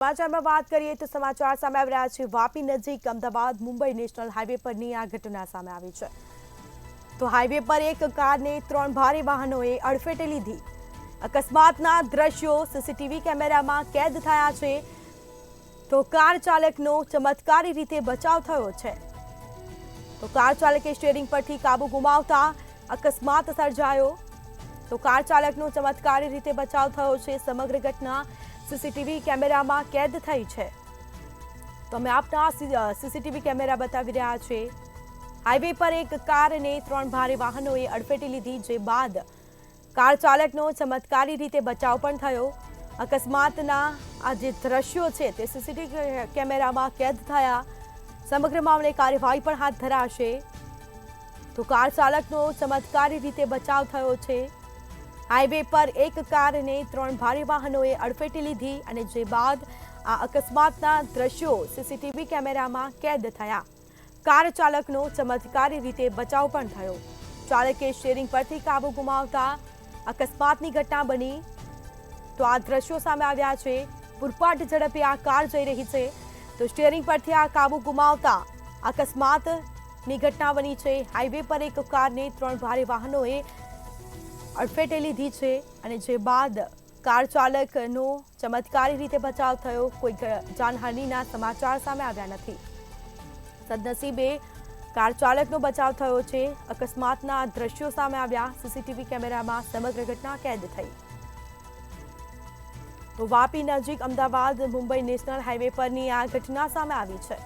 સમાચારમાં વાત કરીએ તો સમાચાર સામે આવી રહ્યા છે વાપી નજીક અમદાવાદ મુંબઈ નેશનલ હાઈવે પરની આ ઘટના સામે આવી છે। તો હાઈવે પર એક કારને 3 ભારે વાહનોએ અડફેટે લીધી। અકસ્માતના દ્રશ્યો સીસીટીવી કેમેરામાં કેદ થયા છે। તો કાર ચાલકનો ચમત્કારી રીતે બચાવ થયો છે। તો કાર ચાલકે સ્ટીયરિંગ પરથી કાબુ ગુમાવતા અકસ્માત સર્જાયો। તો કાર ચાલકનો ચમત્કારી રીતે બચાવ થયો છે। સમગ્ર ઘટના સીસીટીવી કેમેરામાં કેદ થઈ છે। તો અમે આપના સીસીટીવી કેમેરા બતાવી રહ્યા છે। હાઈવે પર એક કારને 3 ભારે વાહનોએ અડફેટે લીધી, જે બાદ કાર ચાલકનો ચમત્કારી રીતે બચાવ પણ થયો। અકસ્માતના આ જે દ્રશ્યો છે તે સીસીટીવી કેમેરામાં કેદ થયા। સમગ્ર મામલે કાર્યવાહી પણ હાથ ધરાશે। તો કાર ચાલકનો ચમત્કારી રીતે બચાવ થયો છે। હાઈવે પર એક કારને 3 ભારે વાહનોએ અડફેટે લીધી અને જે બાદ આ અકસ્માતના દ્રશ્યો સીસીટીવી કેમેરામાં કેદ થયા। કાર ચાલકનો ચમત્કારી રીતે બચાવ પણ થયો। ચાલકે સ્ટીયરિંગ પરથી કાબુ ગુમાવતા અકસ્માતની ઘટના બની। તો આ દ્રશ્યો સામે આવ્યા છે। પૂરપાટ ઝડપે આ કાર જઈ રહી છે, તો સ્ટીયરિંગ પરથી આ કાબુ ગુમાવતા અકસ્માતની ઘટના બની છે। હાઈવે પર એક કારને 3 ભારે વાહનોએ અડફેટે લીધી છે અને જે બાદ કાર ચાલકનો ચમત્કારી રીતે બચાવ થયો। કોઈ જાનહાનિના સમાચાર સામે આવ્યા નથી। સદનસીબે કાર ચાલકનો બચાવ થયો છે। અકસ્માતના દ્રશ્યો સામે આવ્યા। સીસીટીવી કેમેરામાં સમગ્ર ઘટના કેદ થઈ। તો વાપી નજીક અમદાવાદ મુંબઈ નેશનલ હાઈવે પરની આ ઘટના સામે આવી છે।